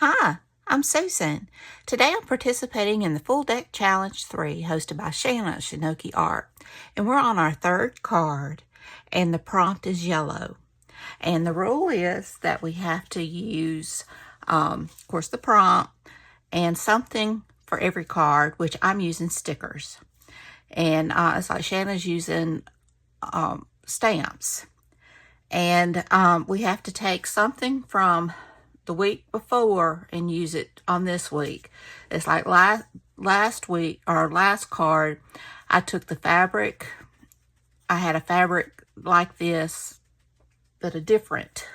Hi, I'm Susan. Today I'm participating in the Full Deck Challenge 3 hosted by Shana at Shinoki Art. And we're on our third card and the prompt is yellow. And the rule is that we have to use, of course, the prompt and something for every card, which I'm using stickers. And it's like Shana's using stamps. And we have to take something from the week before and use it on this week. It's like last week, or last card, I took the fabric. I had a fabric like this, but a different.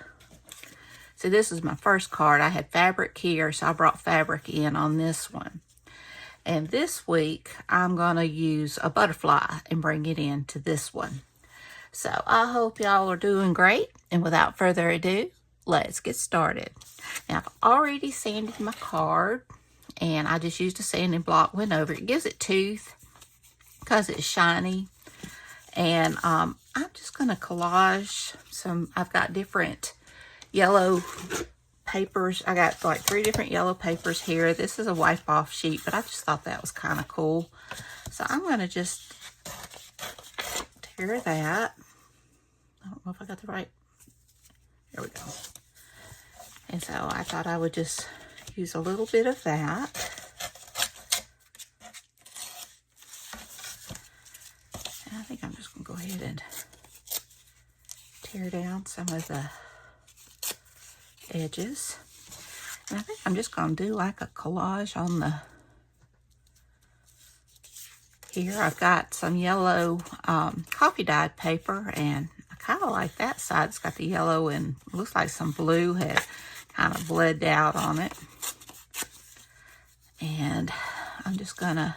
So this is my first card. I had fabric here, so I brought fabric in on this one. And this week, I'm going to use a butterfly and bring it into this one. So I hope y'all are doing great. And without further ado, let's get started. Now, I've already sanded my card, and I just used a sanding block, went over it. It gives it tooth because it's shiny. And I'm just going to collage some. I've got different yellow papers. I got like 3 different yellow papers here. This is a wipe-off sheet, but I just thought that was kind of cool. So I'm going to just tear that. I don't know if I got the right. There we go. And so I thought I would just use a little bit of that. And I think I'm just going to go ahead and tear down some of the edges. And I think I'm just going to do like a collage on the, here I've got some yellow coffee dyed paper, and I kind of like that side. It's got the yellow and looks like some blue had kind of bled out on it. And I'm just going to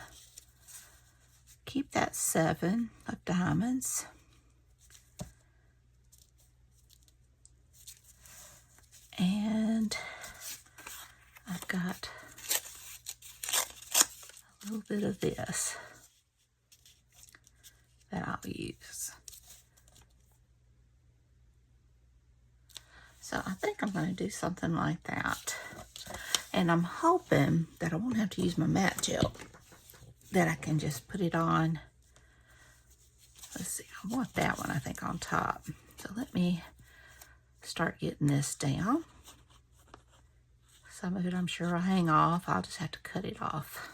keep that 7 of diamonds. And I've got a little bit of this that I'll use. So I think I'm going to do something like that. And I'm hoping that I won't have to use my matte gel, that I can just put it on. Let's see, I want that one, I think, on top. So let me start getting this down. Some of it I'm sure will hang off. I'll just have to cut it off.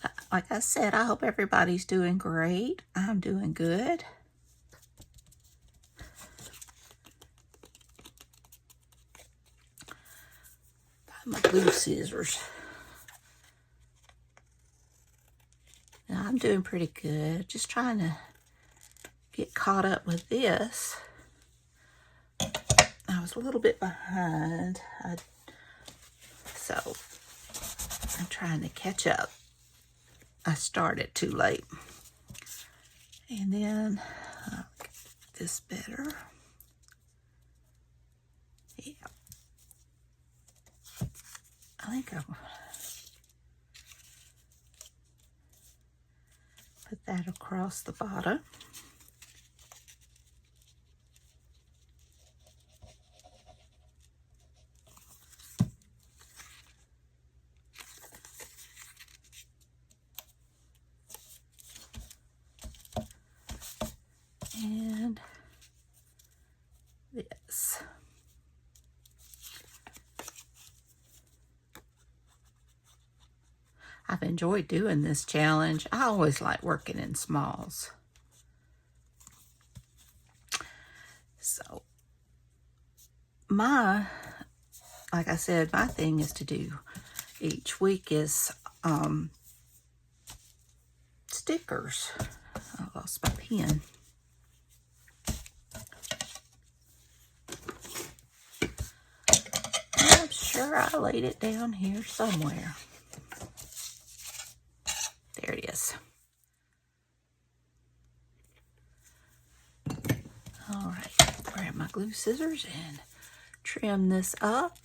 But like I said, I hope everybody's doing great. I'm doing good. My glue scissors. Now, I'm doing pretty good. Just trying to get caught up with this. I was a little bit behind. So I'm trying to catch up. I started too late. And then I'll get this better. Yeah. I think I'll put that across the bottom. And this. I've enjoyed doing this challenge. I always like working in smalls. So like I said, my thing is to do each week is stickers. I lost my pen. I'm sure I laid it down here somewhere. There it is. All right, grab my glue scissors and trim this up.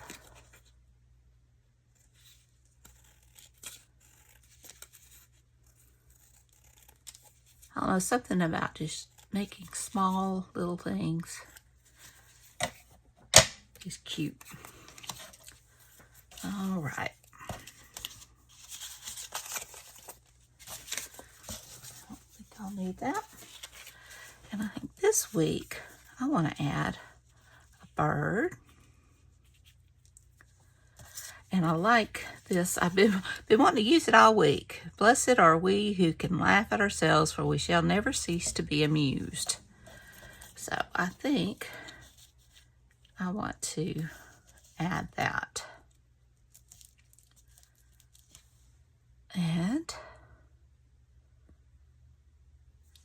I don't know, something about just making small little things is cute. All right. I don't think I'll need that. And I think this week I want to add a bird. And I like this. I've been wanting to use it all week. Blessed are we who can laugh at ourselves, for we shall never cease to be amused. So I think I want to add that. And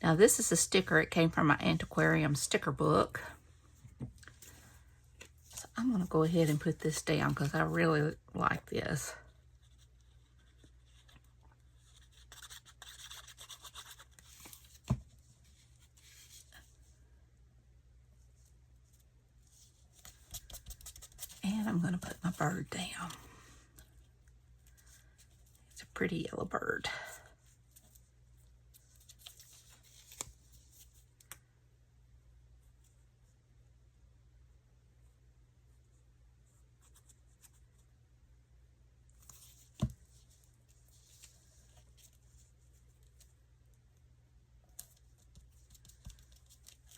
now this is a sticker. It came from my antiquarium sticker book. So I'm going to go ahead and put this down because I really like this. And I'm going to put my bird down. It's a pretty yellow bird.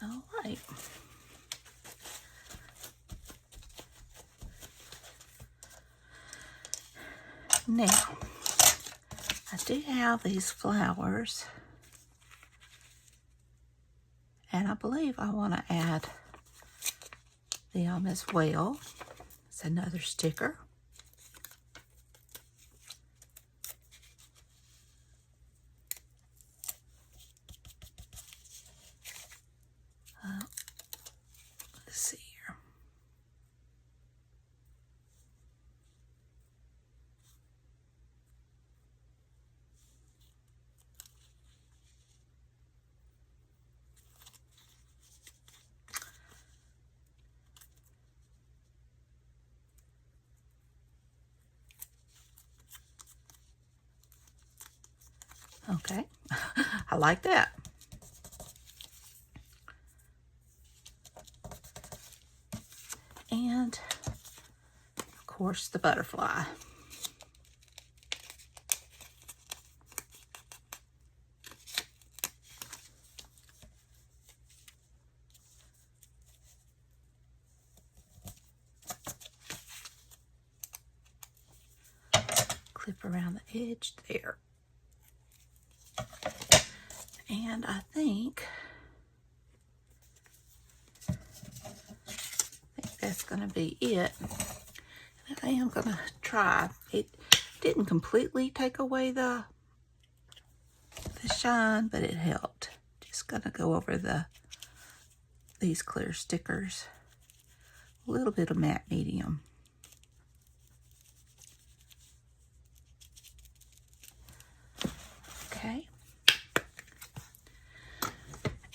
All right. Now, I do have these flowers, and I believe I want to add them as well. It's another sticker. Let's see here. Okay, I like that. And, of course, the butterfly. Clip around the edge there. And I think that's going to be it. And I am going to try. It didn't completely take away the shine, but it helped. Just going to go over these clear stickers. A little bit of matte medium. Okay.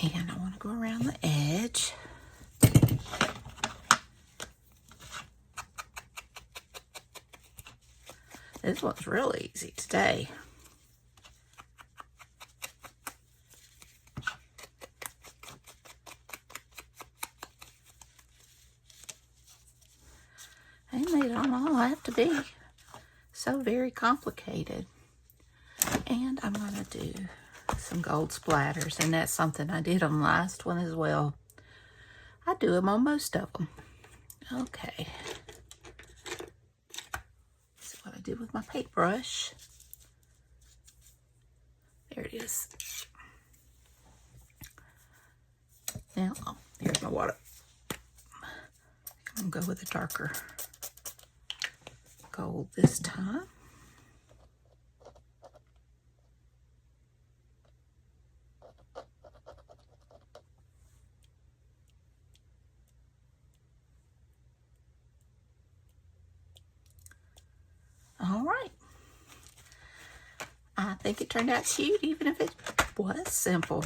And I want to go around the edge. This one's really easy today. And they don't all have to be so very complicated. And I'm going to do some gold splatters, and that's something I did on the last one as well. I do them on most of them. Okay. See what I did with my paintbrush. There it is. Now, here's my water. I'm going to go with a darker gold this time. All right. I think it turned out cute, even if it was simple.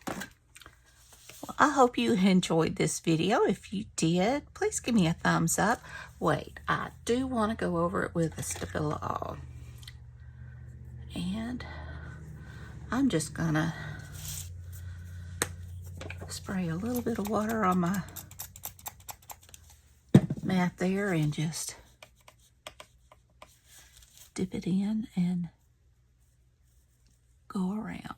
Well, I hope you enjoyed this video. If you did, please give me a thumbs up. Wait, I do want to go over it with a Stabilo All. And I'm just gonna Spray a little bit of water on my mat there and just dip it in and go around.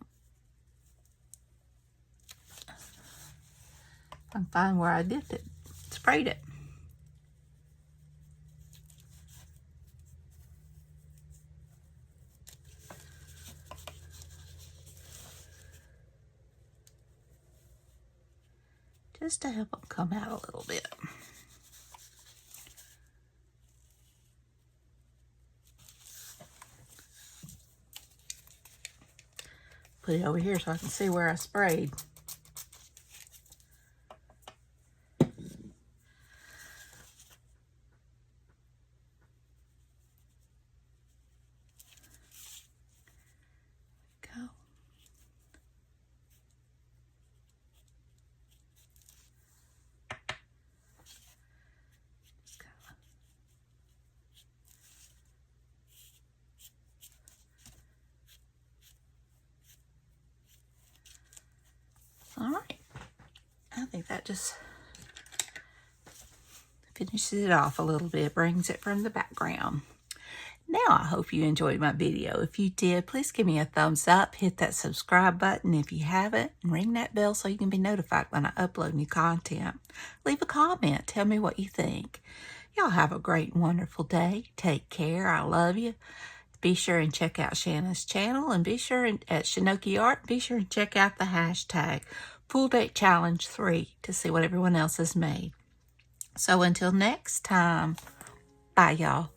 If I can find where I dipped it, sprayed it. Just to help them come out a little bit. Put it over here so I can see where I sprayed. Go. All right, I think that just finishes it off a little bit, brings it from the background. Now I hope you enjoyed my video. If you did, please give me a thumbs up, hit that subscribe button if you haven't, and ring that bell so you can be notified when I upload new content. Leave a comment, tell me what you think. Y'all have a great and wonderful day. Take care, I love you. Be sure and check out Shana's channel, and be sure at Shanoki Art, be sure and check out the hashtag Full Deck Challenge 3 to see what everyone else has made. So until next time, bye y'all.